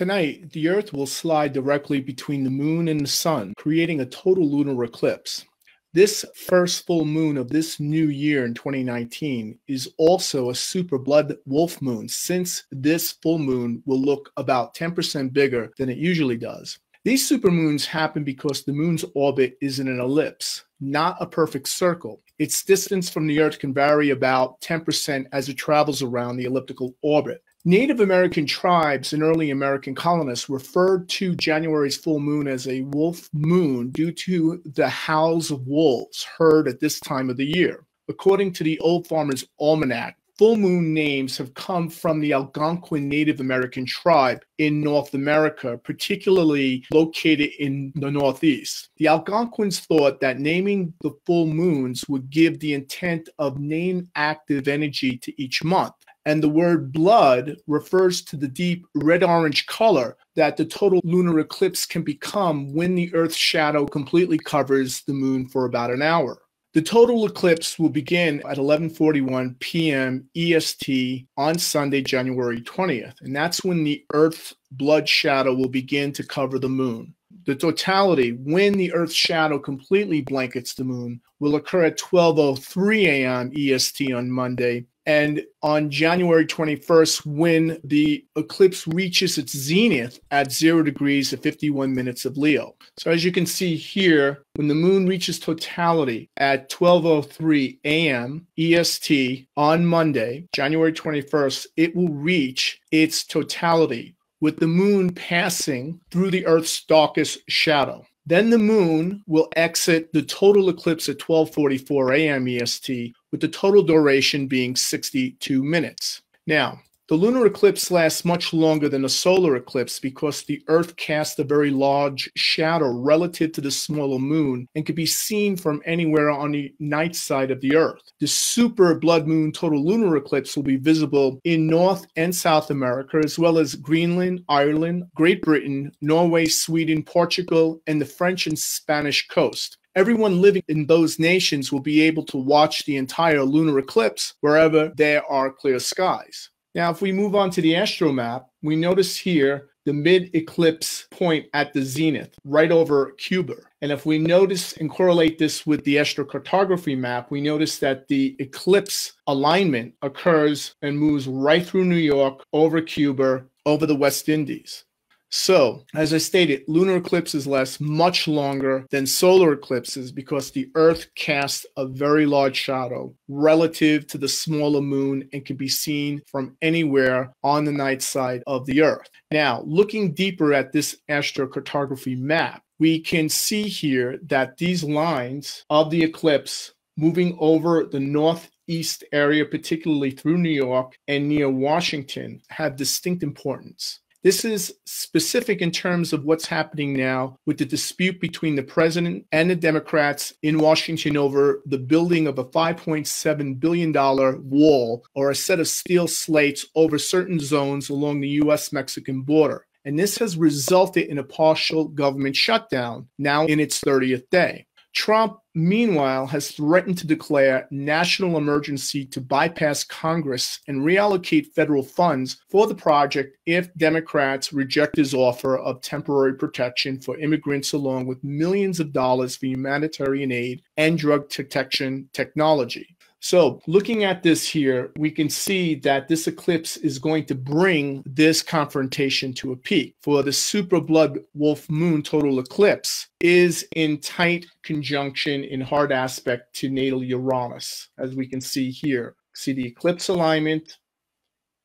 Tonight, the Earth will slide directly between the moon and the sun, creating a total lunar eclipse. This first full moon of this new year in 2019 is also a super blood wolf moon, since this full moon will look about 10% bigger than it usually does. These supermoons happen because the moon's orbit is in an ellipse, not a perfect circle. Its distance from the Earth can vary about 10% as it travels around the elliptical orbit. Native American tribes and early American colonists referred to January's full moon as a wolf moon due to the howls of wolves heard at this time of the year. According to the Old Farmer's Almanac, full moon names have come from the Algonquin Native American tribe in North America, particularly located in the Northeast. The Algonquins thought that naming the full moons would give the intent of name active energy to each month. And the word blood refers to the deep red-orange color that the total lunar eclipse can become when the Earth's shadow completely covers the moon for about an hour. The total eclipse will begin at 11:41 p.m. EST on Sunday, January 20th, and that's when the Earth's blood shadow will begin to cover the moon. The totality, when the Earth's shadow completely blankets the moon, will occur at 12:03 a.m. EST on Monday, and on January 21st, when the eclipse reaches its zenith at 0 degrees at 51 minutes of Leo. So as you can see here, when the moon reaches totality at 12:03 a.m. EST on Monday, January 21st, it will reach its totality, with the moon passing through the Earth's darkest shadow. Then the moon will exit the total eclipse at 12:44 a.m. EST, with the total duration being 62 minutes. Now, the lunar eclipse lasts much longer than a solar eclipse because the Earth casts a very large shadow relative to the smaller moon and can be seen from anywhere on the night side of the Earth. The super blood moon total lunar eclipse will be visible in North and South America, as well as Greenland, Ireland, Great Britain, Norway, Sweden, Portugal, and the French and Spanish coast. Everyone living in those nations will be able to watch the entire lunar eclipse wherever there are clear skies. Now, if we move on to the astro map, we notice here the mid-eclipse point at the zenith, right over Cuba. And if we notice and correlate this with the astrocartography map, we notice that the eclipse alignment occurs and moves right through New York, over Cuba, over the West Indies. So, as I stated, lunar eclipses last much longer than solar eclipses because the Earth casts a very large shadow relative to the smaller moon and can be seen from anywhere on the night side of the Earth. Now, looking deeper at this astrocartography map, we can see here that these lines of the eclipse moving over the northeast area, particularly through New York and near Washington, have distinct importance. This is specific in terms of what's happening now with the dispute between the president and the Democrats in Washington over the building of a $5.7 billion wall or a set of steel slates over certain zones along the U.S.-Mexican border. And this has resulted in a partial government shutdown, now in its 30th day. Trump, meanwhile, has threatened to declare national emergency to bypass Congress and reallocate federal funds for the project if Democrats reject his offer of temporary protection for immigrants, along with millions of dollars for humanitarian aid and drug detection technology. So looking at this here, we can see that this eclipse is going to bring this confrontation to a peak. For the super blood wolf moon total eclipse is in tight conjunction in hard aspect to natal Uranus, as we can see here. See the eclipse alignment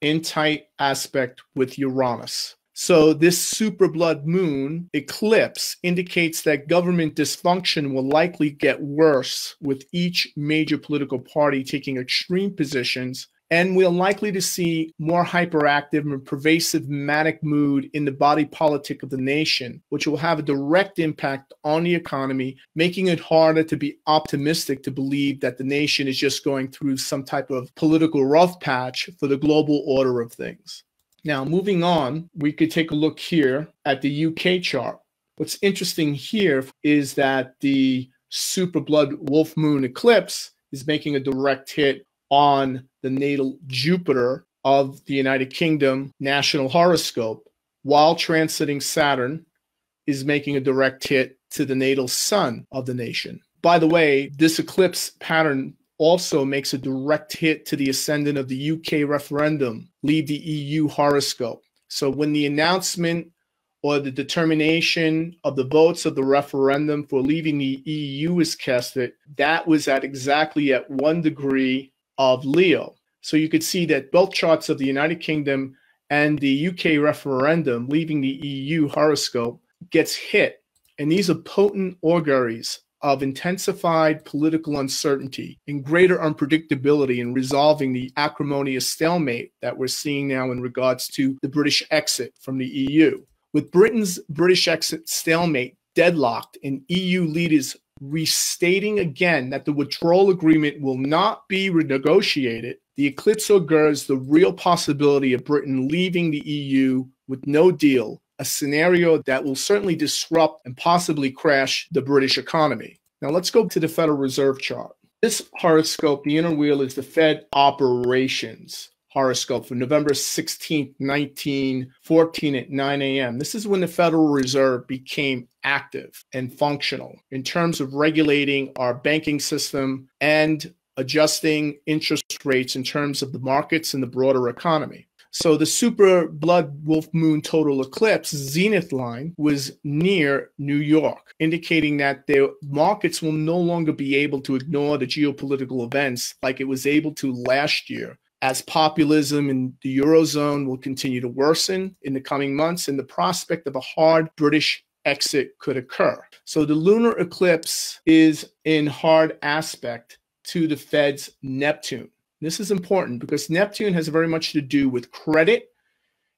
in tight aspect with Uranus. So this super blood moon eclipse indicates that government dysfunction will likely get worse with each major political party taking extreme positions, and we're likely to see more hyperactive and pervasive manic mood in the body politic of the nation, which will have a direct impact on the economy, making it harder to be optimistic to believe that the nation is just going through some type of political rough patch for the global order of things. Now, moving on, we could take a look here at the UK chart. What's interesting here is that the super blood wolf moon eclipse is making a direct hit on the natal Jupiter of the United Kingdom national horoscope, while transiting Saturn, is making a direct hit to the natal sun of the nation. By the way, this eclipse pattern also makes a direct hit to the ascendant of the UK referendum, leave the EU horoscope. So when the announcement or the determination of the votes of the referendum for leaving the EU is casted, that was exactly at 1 degree of Leo. So you could see that both charts of the United Kingdom and the UK referendum leaving the EU horoscope gets hit. And these are potent auguries of intensified political uncertainty and greater unpredictability in resolving the acrimonious stalemate that we're seeing now in regards to the British exit from the EU. With Britain's British exit stalemate deadlocked and EU leaders restating again that the withdrawal agreement will not be renegotiated, the eclipse augurs the real possibility of Britain leaving the EU with no deal, a scenario that will certainly disrupt and possibly crash the British economy. Now let's go to the Federal Reserve chart. This horoscope, the inner wheel, is the Fed operations horoscope for November 16th, 1914 at 9 a.m. This is when the Federal Reserve became active and functional in terms of regulating our banking system and adjusting interest rates in terms of the markets and the broader economy. So the super blood wolf moon total eclipse zenith line was near New York, indicating that the markets will no longer be able to ignore the geopolitical events like it was able to last year, as populism in the Eurozone will continue to worsen in the coming months and the prospect of a hard British exit could occur. So the lunar eclipse is in hard aspect to the Fed's Neptune. This is important because Neptune has very much to do with credit.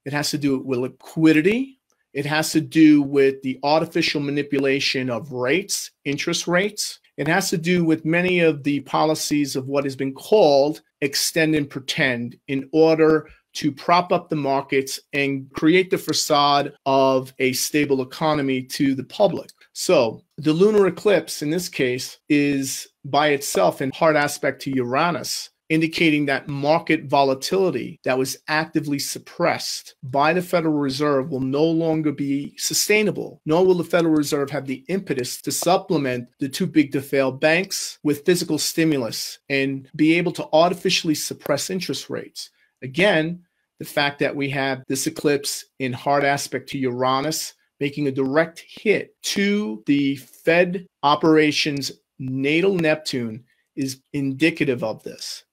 It has to do with liquidity. It has to do with the artificial manipulation of rates, interest rates. It has to do with many of the policies of what has been called extend and pretend in order to prop up the markets and create the facade of a stable economy to the public. So the lunar eclipse in this case is by itself in hard aspect to Uranus, indicating that market volatility that was actively suppressed by the Federal Reserve will no longer be sustainable, nor will the Federal Reserve have the impetus to supplement the too big to fail banks with physical stimulus and be able to artificially suppress interest rates. Again, the fact that we have this eclipse in hard aspect to Uranus, making a direct hit to the Fed operations natal Neptune is indicative of this.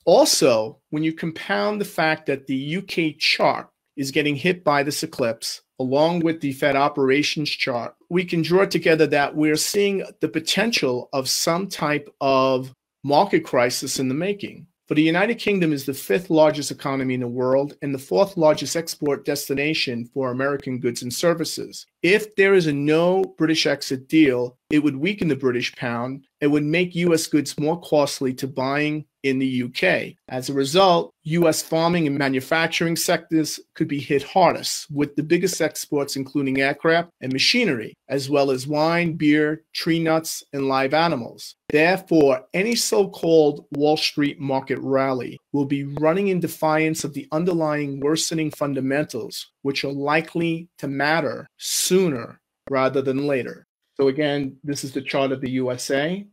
Also, when you compound the fact that the UK chart is getting hit by this eclipse, along with the Fed operations chart, we can draw together that we're seeing the potential of some type of market crisis in the making. For the United Kingdom is the 5th largest economy in the world and the 4th largest export destination for American goods and services. If there is a no British exit deal, it would weaken the British pound. It would make U.S. goods more costly to buying in the UK. As a result, U.S. farming and manufacturing sectors could be hit hardest, with the biggest exports including aircraft and machinery, as well as wine, beer, tree nuts, and live animals. Therefore, any so-called Wall Street market rally will be running in defiance of the underlying worsening fundamentals, which are likely to matter sooner rather than later. So again, this is the chart of the USA,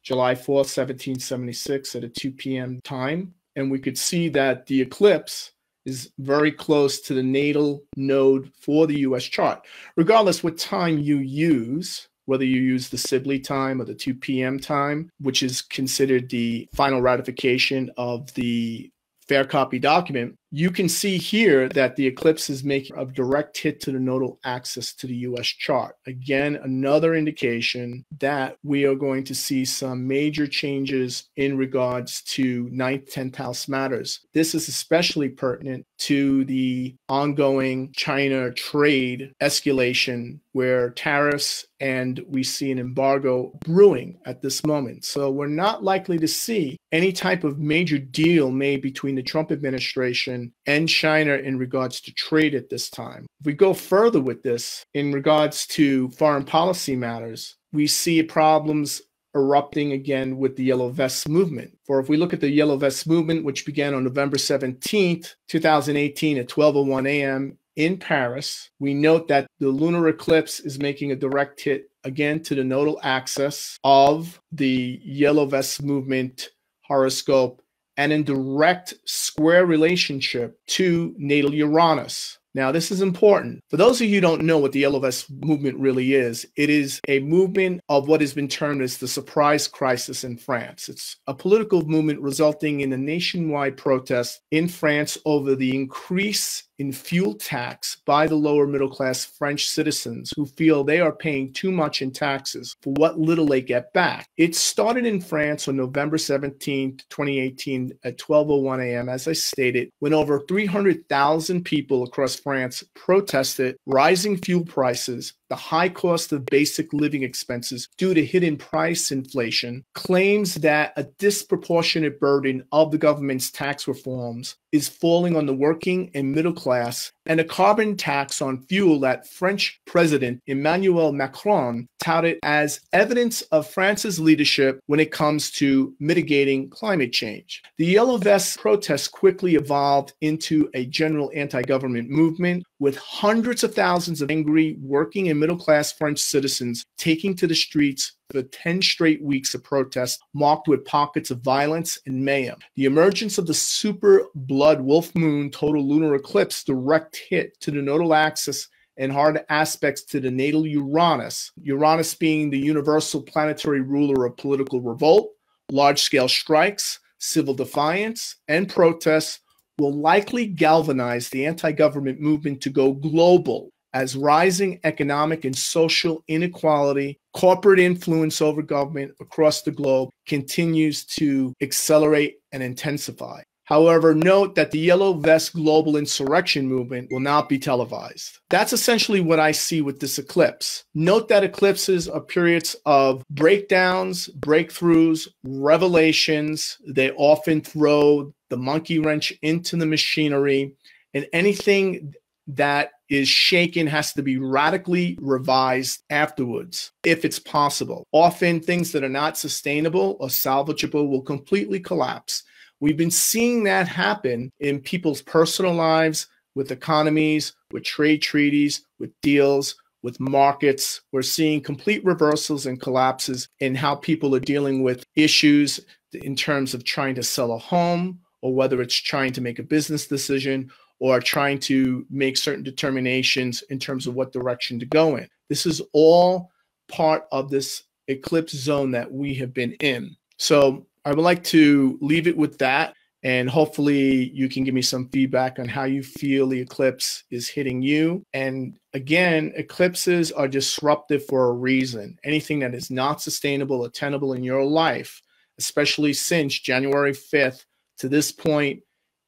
July 4th, 1776 at a 2 p.m. time. And we could see that the eclipse is very close to the natal node for the US chart. Regardless what time you use, whether you use the Sibley time or the 2 p.m. time, which is considered the final ratification of the fair copy document, you can see here that the eclipse is making a direct hit to the nodal axis to the US chart. Again, another indication that we are going to see some major changes in regards to 9th, 10th house matters. This is especially pertinent to the ongoing China trade escalation where tariffs and we see an embargo brewing at this moment. So we're not likely to see any type of major deal made between the Trump administration and China in regards to trade at this time. If we go further with this in regards to foreign policy matters, we see problems erupting again with the Yellow Vest movement. For if we look at the Yellow Vest movement, which began on November 17th, 2018 at 12:01 a.m. in Paris. We note that the lunar eclipse is making a direct hit again to the nodal axis of the Yellow Vest movement horoscope and in direct square relationship to natal Uranus. Now, this is important. For those of you who don't know what the Yellow Vest movement really is, it is a movement of what has been termed as the surprise crisis in France. It's a political movement resulting in a nationwide protest in France over the increase in fuel tax by the lower middle class French citizens who feel they are paying too much in taxes for what little they get back. It started in France on November 17, 2018 at 12:01 a.m., as I stated, when over 300,000 people across France protested rising fuel prices, the high cost of basic living expenses due to hidden price inflation, claims that a disproportionate burden of the government's tax reforms is falling on the working and middle class, and a carbon tax on fuel that French President Emmanuel Macron touted as evidence of France's leadership when it comes to mitigating climate change. The Yellow Vest protests quickly evolved into a general anti-government movement, with hundreds of thousands of angry working and middle-class French citizens taking to the streets for 10 straight weeks of protests marked with pockets of violence and mayhem. The emergence of the super blood wolf moon total lunar eclipse direct hit to the nodal axis and hard aspects to the natal Uranus, Uranus being the universal planetary ruler of political revolt, large-scale strikes, civil defiance, and protests, will likely galvanize the anti-government movement to go global as rising economic and social inequality, corporate influence over government across the globe continues to accelerate and intensify. However, note that the Yellow Vest global insurrection movement will not be televised. That's essentially what I see with this eclipse. Note that eclipses are periods of breakdowns, breakthroughs, revelations. They often throw the monkey wrench into the machinery, and anything that is shaken has to be radically revised afterwards, if it's possible. Often things that are not sustainable or salvageable will completely collapse. We've been seeing that happen in people's personal lives, with economies, with trade treaties, with deals, with markets. We're seeing complete reversals and collapses in how people are dealing with issues in terms of trying to sell a home, or whether it's trying to make a business decision, or trying to make certain determinations in terms of what direction to go in. This is all part of this eclipse zone that we have been in. So I would like to leave it with that, and hopefully you can give me some feedback on how you feel the eclipse is hitting you. And again, eclipses are disruptive for a reason. Anything that is not sustainable or tenable in your life, especially since January 5th to this point,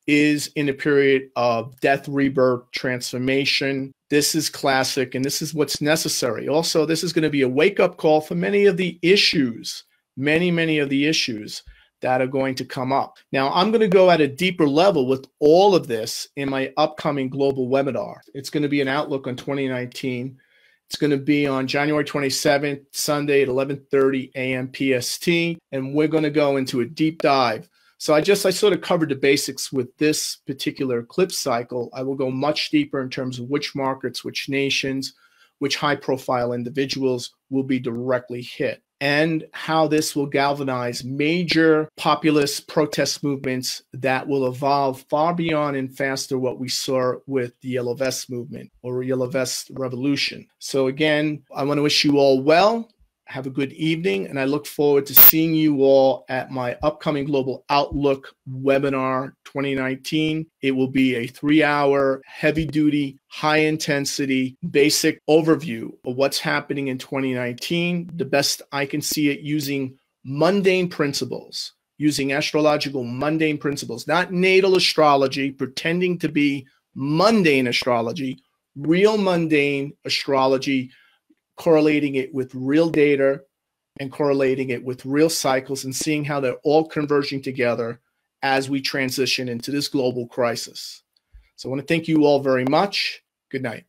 is in a period of death, rebirth, transformation. This is classic, and this is what's necessary. Also, this is going to be a wake-up call for many of the issues, many of the issues that are going to come up. Now, I'm going to go at a deeper level with all of this in my upcoming global webinar. It's going to be an outlook on 2019. It's going to be on January 27th, Sunday at 11:30 a.m. PST, and we're going to go into a deep dive. So I sort of covered the basics with this particular eclipse cycle. I will go much deeper in terms of which markets, which nations, which high-profile individuals will be directly hit, and how this will galvanize major populist protest movements that will evolve far beyond and faster what we saw with the Yellow Vest movement or Yellow Vest revolution. So again, I want to wish you all well. Have a good evening, and I look forward to seeing you all at my upcoming Global Outlook webinar 2019. It will be a 3-hour, heavy-duty, high-intensity, basic overview of what's happening in 2019, the best I can see it, using mundane principles, using astrological mundane principles, not natal astrology, pretending to be mundane astrology, real mundane astrology, correlating it with real data and correlating it with real cycles and seeing how they're all converging together as we transition into this global crisis. So I want to thank you all very much. Good night.